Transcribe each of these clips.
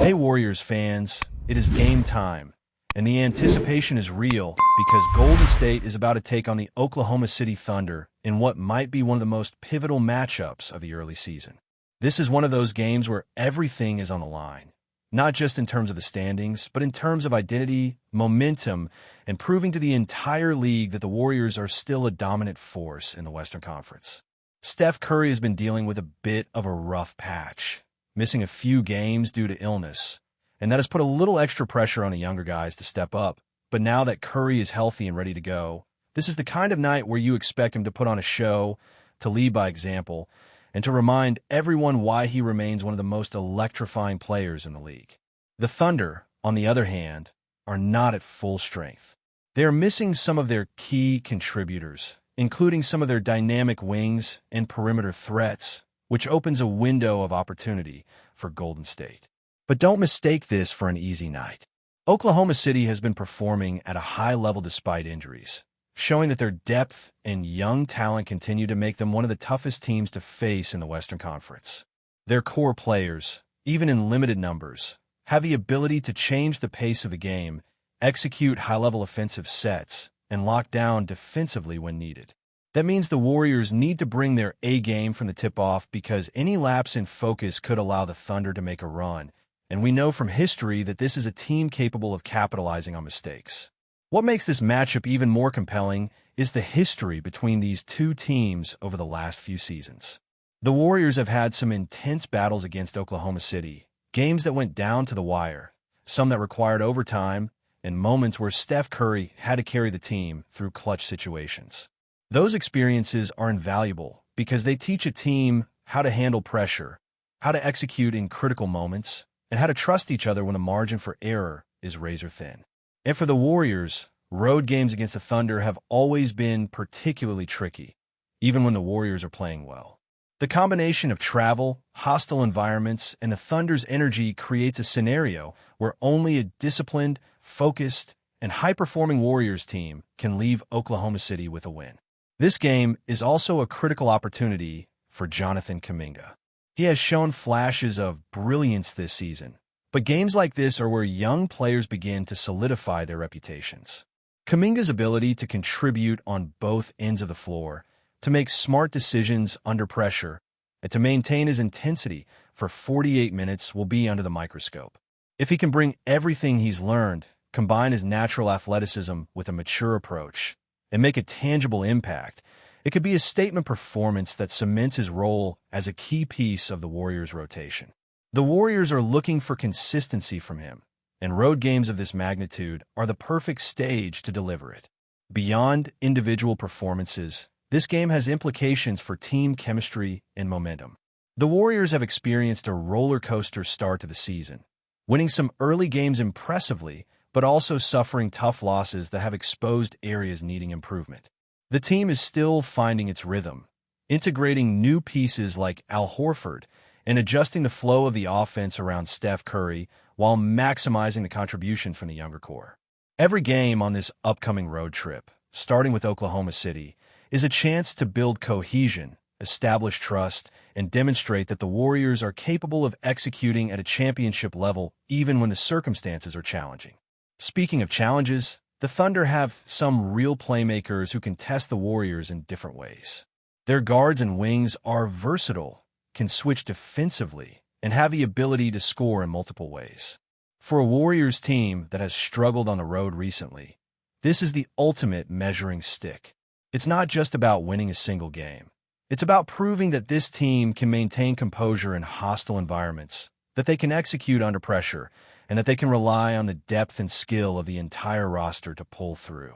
Hey Warriors fans, it is game time, and the anticipation is real because Golden State is about to take on the Oklahoma City Thunder in what might be one of the most pivotal matchups of the early season. This is one of those games where everything is on the line, not just in terms of the standings, but in terms of identity, momentum, and proving to the entire league that the Warriors are still a dominant force in the Western Conference. Steph Curry has been dealing with a bit of a rough patch, missing a few games due to illness, and that has put a little extra pressure on the younger guys to step up. But now that Curry is healthy and ready to go, this is the kind of night where you expect him to put on a show, to lead by example, and to remind everyone why he remains one of the most electrifying players in the league. The Thunder, on the other hand, are not at full strength. They are missing some of their key contributors, including some of their dynamic wings and perimeter threats, which opens a window of opportunity for Golden State. But don't mistake this for an easy night. Oklahoma City has been performing at a high level despite injuries, showing that their depth and young talent continue to make them one of the toughest teams to face in the Western Conference. Their core players, even in limited numbers, have the ability to change the pace of the game, execute high-level offensive sets, and lock down defensively when needed. That means the Warriors need to bring their A-game from the tip-off because any lapse in focus could allow the Thunder to make a run, and we know from history that this is a team capable of capitalizing on mistakes. What makes this matchup even more compelling is the history between these two teams over the last few seasons. The Warriors have had some intense battles against Oklahoma City, games that went down to the wire, some that required overtime, and moments where Steph Curry had to carry the team through clutch situations. Those experiences are invaluable because they teach a team how to handle pressure, how to execute in critical moments, and how to trust each other when the margin for error is razor thin. And for the Warriors, road games against the Thunder have always been particularly tricky, even when the Warriors are playing well. The combination of travel, hostile environments, and the Thunder's energy creates a scenario where only a disciplined, focused, and high-performing Warriors team can leave Oklahoma City with a win. This game is also a critical opportunity for Jonathan Kuminga. He has shown flashes of brilliance this season, but games like this are where young players begin to solidify their reputations. Kuminga's ability to contribute on both ends of the floor, to make smart decisions under pressure, and to maintain his intensity for 48 minutes will be under the microscope. If he can bring everything he's learned, combine his natural athleticism with a mature approach, and make a tangible impact, it could be a statement performance that cements his role as a key piece of the Warriors' rotation. The Warriors are looking for consistency from him, and road games of this magnitude are the perfect stage to deliver it. Beyond individual performances, this game has implications for team chemistry and momentum. The Warriors have experienced a roller coaster start to the season, winning some early games impressively, but also suffering tough losses that have exposed areas needing improvement. The team is still finding its rhythm, integrating new pieces like Al Horford and adjusting the flow of the offense around Steph Curry while maximizing the contribution from the younger core. Every game on this upcoming road trip, starting with Oklahoma City, is a chance to build cohesion, establish trust, and demonstrate that the Warriors are capable of executing at a championship level even when the circumstances are challenging. Speaking of challenges, the Thunder have some real playmakers who can test the Warriors in different ways. Their guards and wings are versatile, can switch defensively, and have the ability to score in multiple ways. For a Warriors team that has struggled on the road recently, this is the ultimate measuring stick. It's not just about winning a single game. It's about proving that this team can maintain composure in hostile environments, that they can execute under pressure, and that they can rely on the depth and skill of the entire roster to pull through.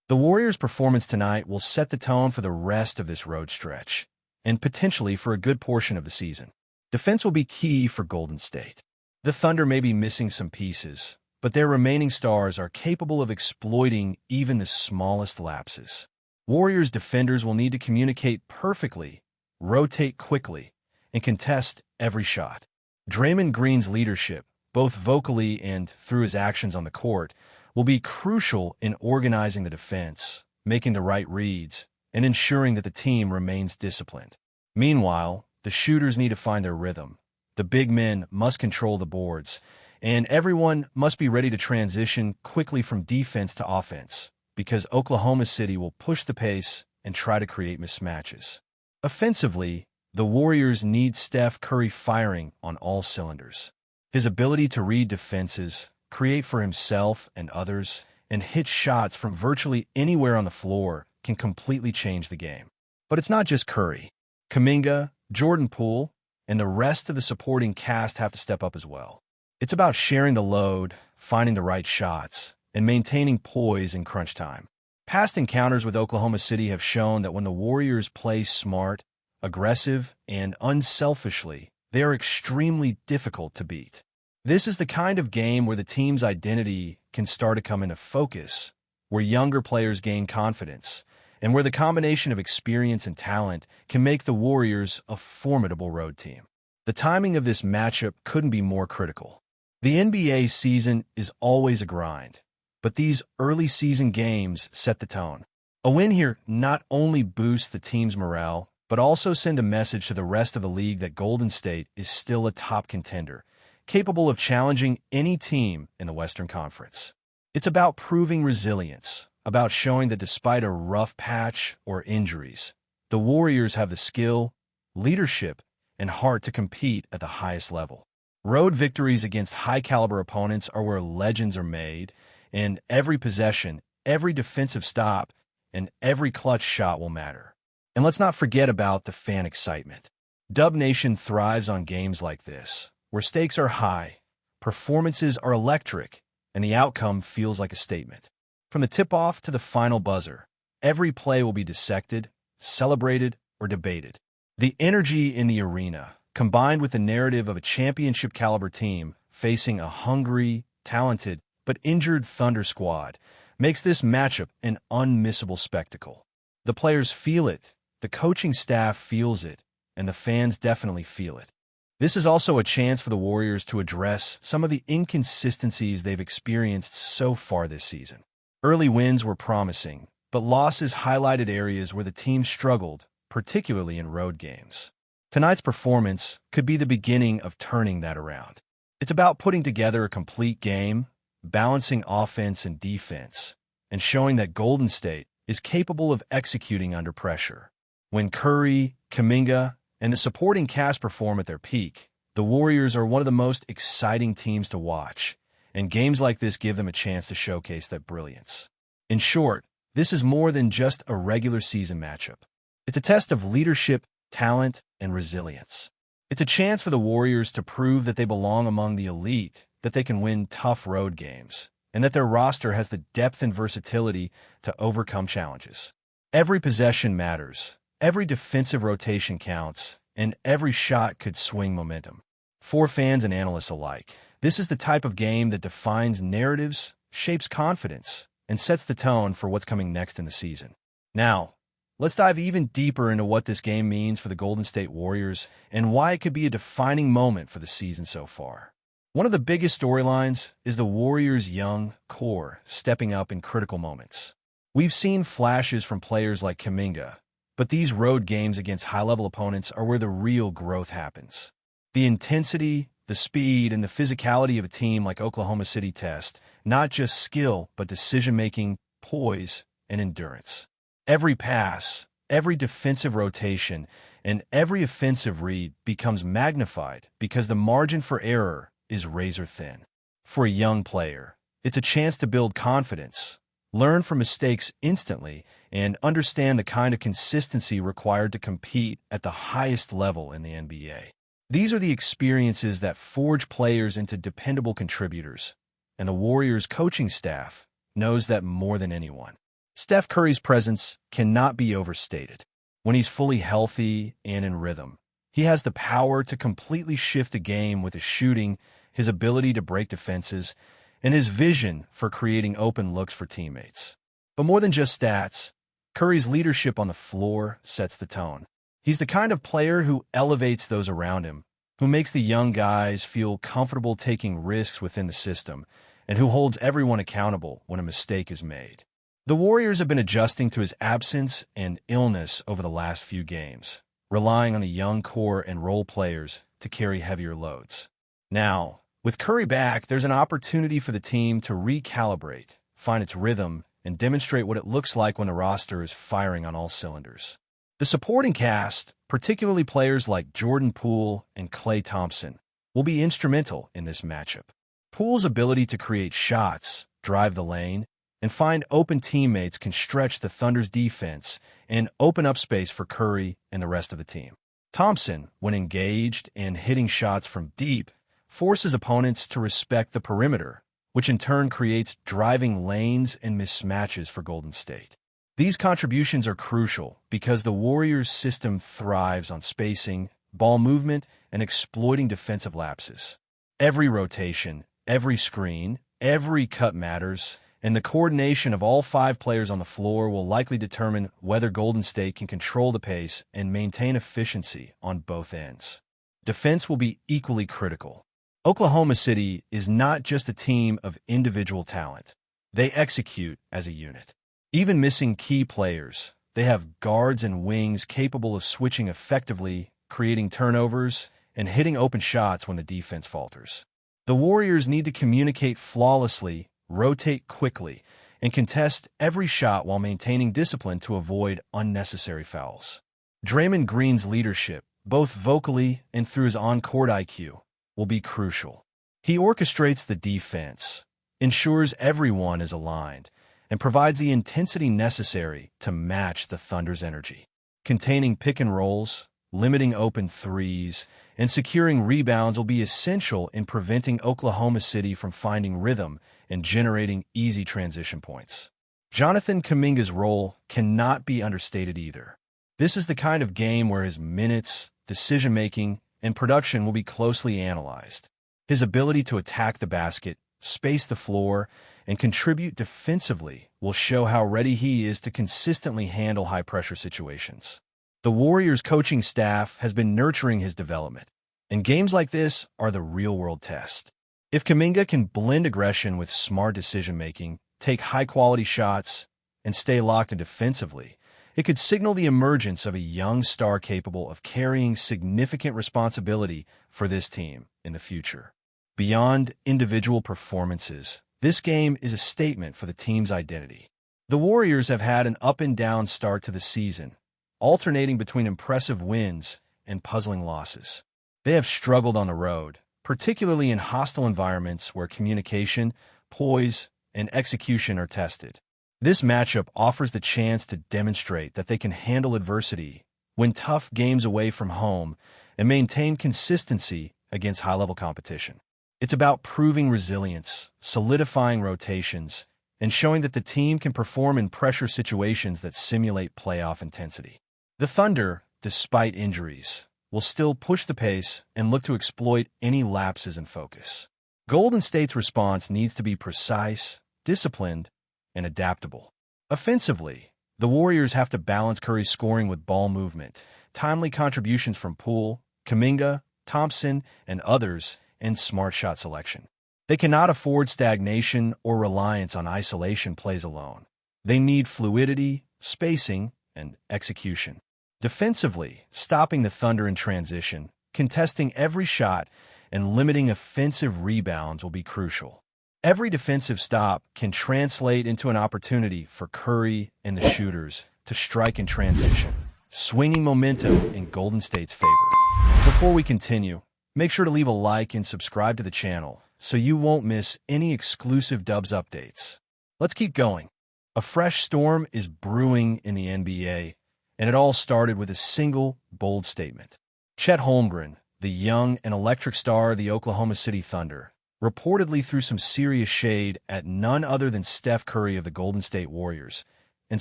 The Warriors' performance tonight will set the tone for the rest of this road stretch, and potentially for a good portion of the season. Defense will be key for Golden State. The Thunder may be missing some pieces, but their remaining stars are capable of exploiting even the smallest lapses. Warriors defenders will need to communicate perfectly, rotate quickly, and contest every shot. Draymond Green's leadership, both vocally and through his actions on the court, will be crucial in organizing the defense, making the right reads, and ensuring that the team remains disciplined. Meanwhile, the shooters need to find their rhythm. The big men must control the boards, And everyone must be ready to transition quickly from defense to offense, because Oklahoma City will push the pace and try to create mismatches. Offensively, the Warriors need Steph Curry firing on all cylinders. His ability to read defenses, create for himself and others, and hit shots from virtually anywhere on the floor can completely change the game. But it's not just Curry. Kuminga, Jordan Poole, and the rest of the supporting cast have to step up as well. It's about sharing the load, finding the right shots, and maintaining poise in crunch time. Past encounters with Oklahoma City have shown that when the Warriors play smart, aggressive, and unselfishly, they are extremely difficult to beat. This is the kind of game where the team's identity can start to come into focus, where younger players gain confidence, and where the combination of experience and talent can make the Warriors a formidable road team. The timing of this matchup couldn't be more critical. The NBA season is always a grind, but these early season games set the tone. A win here not only boosts the team's morale, but also send a message to the rest of the league that Golden State is still a top contender, capable of challenging any team in the Western Conference. It's about proving resilience, about showing that despite a rough patch or injuries, the Warriors have the skill, leadership, and heart to compete at the highest level. Road victories against high-caliber opponents are where legends are made, and every possession, every defensive stop, and every clutch shot will matter. And let's not forget about the fan excitement. Dub Nation thrives on games like this, where stakes are high, performances are electric, and the outcome feels like a statement. From the tip-off to the final buzzer, every play will be dissected, celebrated, or debated. The energy in the arena, combined with the narrative of a championship-caliber team facing a hungry, talented, but injured Thunder squad, makes this matchup an unmissable spectacle. The players feel it, the coaching staff feels it, and the fans definitely feel it. This is also a chance for the Warriors to address some of the inconsistencies they've experienced so far this season. Early wins were promising, but losses highlighted areas where the team struggled, particularly in road games. Tonight's performance could be the beginning of turning that around. It's about putting together a complete game, balancing offense and defense, and showing that Golden State is capable of executing under pressure. When Curry, Kuminga, and the supporting cast perform at their peak, the Warriors are one of the most exciting teams to watch, and games like this give them a chance to showcase that brilliance. In short, this is more than just a regular season matchup. It's a test of leadership, talent, and resilience. It's a chance for the Warriors to prove that they belong among the elite, that they can win tough road games, and that their roster has the depth and versatility to overcome challenges. Every possession matters. Every defensive rotation counts, and every shot could swing momentum. For fans and analysts alike, this is the type of game that defines narratives, shapes confidence, and sets the tone for what's coming next in the season. Now, let's dive even deeper into what this game means for the Golden State Warriors and why it could be a defining moment for the season so far. One of the biggest storylines is the Warriors' young core stepping up in critical moments. We've seen flashes from players like Kuminga, but these road games against high-level opponents are where the real growth happens. The intensity, the speed, and the physicality of a team like Oklahoma City test not just skill, but decision-making, poise, and endurance. Every pass, every defensive rotation, and every offensive read becomes magnified because the margin for error is razor-thin. For a young player, it's a chance to build confidence, learn from mistakes instantly, and understand the kind of consistency required to compete at the highest level in the NBA. These are the experiences that forge players into dependable contributors, and the Warriors' coaching staff knows that more than anyone. Steph Curry's presence cannot be overstated. When he's fully healthy and in rhythm, he has the power to completely shift a game with his shooting, his ability to break defenses, and his vision for creating open looks for teammates. But more than just stats, Curry's leadership on the floor sets the tone. He's the kind of player who elevates those around him, who makes the young guys feel comfortable taking risks within the system, and who holds everyone accountable when a mistake is made. The Warriors have been adjusting to his absence and illness over the last few games, relying on the young core and role players to carry heavier loads. Now, With Curry back, there's an opportunity for the team to recalibrate, find its rhythm, and demonstrate what it looks like when the roster is firing on all cylinders. The supporting cast, particularly players like Jordan Poole and Klay Thompson, will be instrumental in this matchup. Poole's ability to create shots, drive the lane, and find open teammates can stretch the Thunder's defense and open up space for Curry and the rest of the team. Thompson, when engaged and hitting shots from deep, forces opponents to respect the perimeter, which in turn creates driving lanes and mismatches for Golden State. These contributions are crucial because the Warriors' system thrives on spacing, ball movement, and exploiting defensive lapses. Every rotation, every screen, every cut matters, and the coordination of all 5 players on the floor will likely determine whether Golden State can control the pace and maintain efficiency on both ends. Defense will be equally critical. Oklahoma City is not just a team of individual talent. They execute as a unit. Even missing key players, they have guards and wings capable of switching effectively, creating turnovers, and hitting open shots when the defense falters. The Warriors need to communicate flawlessly, rotate quickly, and contest every shot while maintaining discipline to avoid unnecessary fouls. Draymond Green's leadership, both vocally and through his on-court IQ, will be crucial. He orchestrates the defense, ensures everyone is aligned, and provides the intensity necessary to match the Thunder's energy. Containing pick and rolls, limiting open threes, and securing rebounds will be essential in preventing Oklahoma City from finding rhythm and generating easy transition points. Jonathan Kuminga's role cannot be understated either. This is the kind of game where his minutes, decision-making, and production will be closely analyzed. His ability to attack the basket, space the floor, and contribute defensively will show how ready he is to consistently handle high-pressure situations. The Warriors' coaching staff has been nurturing his development, and games like this are the real-world test. If Kuminga can blend aggression with smart decision-making, take high-quality shots, and stay locked in defensively, it could signal the emergence of a young star capable of carrying significant responsibility for this team in the future. Beyond individual performances, this game is a statement for the team's identity. The Warriors have had an up-and-down start to the season, alternating between impressive wins and puzzling losses. They have struggled on the road, particularly in hostile environments where communication, poise, and execution are tested. This matchup offers the chance to demonstrate that they can handle adversity, win tough games away from home, and maintain consistency against high-level competition. It's about proving resilience, solidifying rotations, and showing that the team can perform in pressure situations that simulate playoff intensity. The Thunder, despite injuries, will still push the pace and look to exploit any lapses in focus. Golden State's response needs to be precise, disciplined, and adaptable. Offensively, the Warriors have to balance Curry's scoring with ball movement, timely contributions from Poole, Kuminga, Thompson, and others, and smart shot selection. They cannot afford stagnation or reliance on isolation plays alone. They need fluidity, spacing, and execution. Defensively, stopping the Thunder in transition, contesting every shot, and limiting offensive rebounds will be crucial. Every defensive stop can translate into an opportunity for Curry and the shooters to strike in transition, swinging momentum in Golden State's favor. Before we continue, make sure to leave a like and subscribe to the channel so you won't miss any exclusive Dubs updates. Let's keep going. A fresh storm is brewing in the NBA, and it all started with a single, bold statement. Chet Holmgren, the young and electric star of the Oklahoma City Thunder, reportedly threw some serious shade at none other than Steph Curry of the Golden State Warriors, and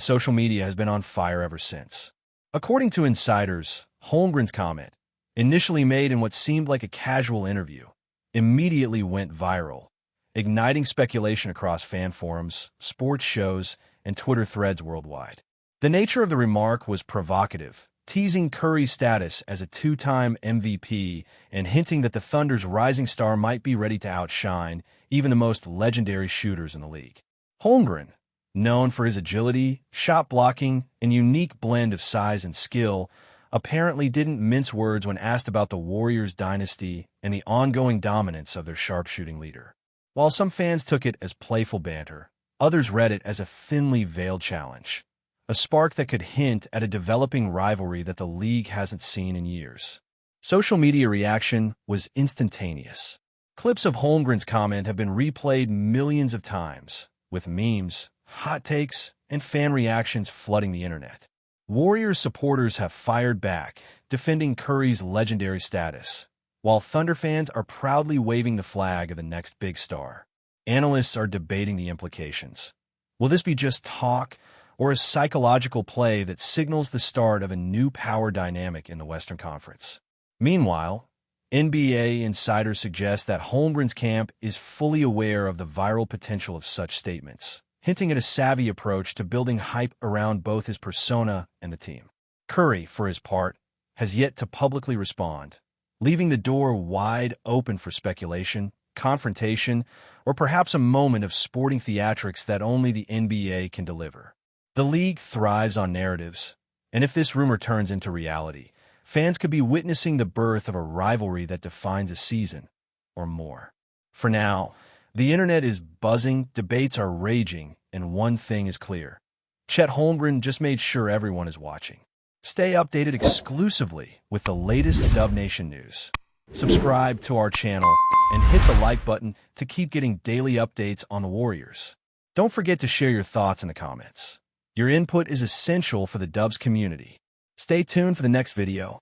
social media has been on fire ever since. According to insiders, Holmgren's comment, initially made in what seemed like a casual interview, immediately went viral, igniting speculation across fan forums, sports shows, and Twitter threads worldwide. The nature of the remark was provocative, teasing Curry's status as a two-time MVP and hinting that the Thunder's rising star might be ready to outshine even the most legendary shooters in the league. Holmgren, known for his agility, shot blocking, and unique blend of size and skill, apparently didn't mince words when asked about the Warriors dynasty and the ongoing dominance of their sharpshooting leader. While some fans took it as playful banter, others read it as a thinly veiled challenge, a spark that could hint at a developing rivalry that the league hasn't seen in years. Social media reaction was instantaneous. Clips of Holmgren's comment have been replayed millions of times, with memes, hot takes, and fan reactions flooding the internet. Warriors supporters have fired back, defending Curry's legendary status, while Thunder fans are proudly waving the flag of the next big star. Analysts are debating the implications. Will this be just talk, or a psychological play that signals the start of a new power dynamic in the Western Conference? Meanwhile, NBA insiders suggest that Holmgren's camp is fully aware of the viral potential of such statements, hinting at a savvy approach to building hype around both his persona and the team. Curry, for his part, has yet to publicly respond, leaving the door wide open for speculation, confrontation, or perhaps a moment of sporting theatrics that only the NBA can deliver. The league thrives on narratives, and if this rumor turns into reality, fans could be witnessing the birth of a rivalry that defines a season, or more. For now, the internet is buzzing, debates are raging, and one thing is clear. CHET Holmgren just made sure everyone is watching. Stay updated exclusively with the latest Dub Nation news. Subscribe to our channel and hit the like button to keep getting daily updates on the Warriors. Don't forget to share your thoughts in the comments. Your input is essential for the Dubs community. Stay tuned for the next video.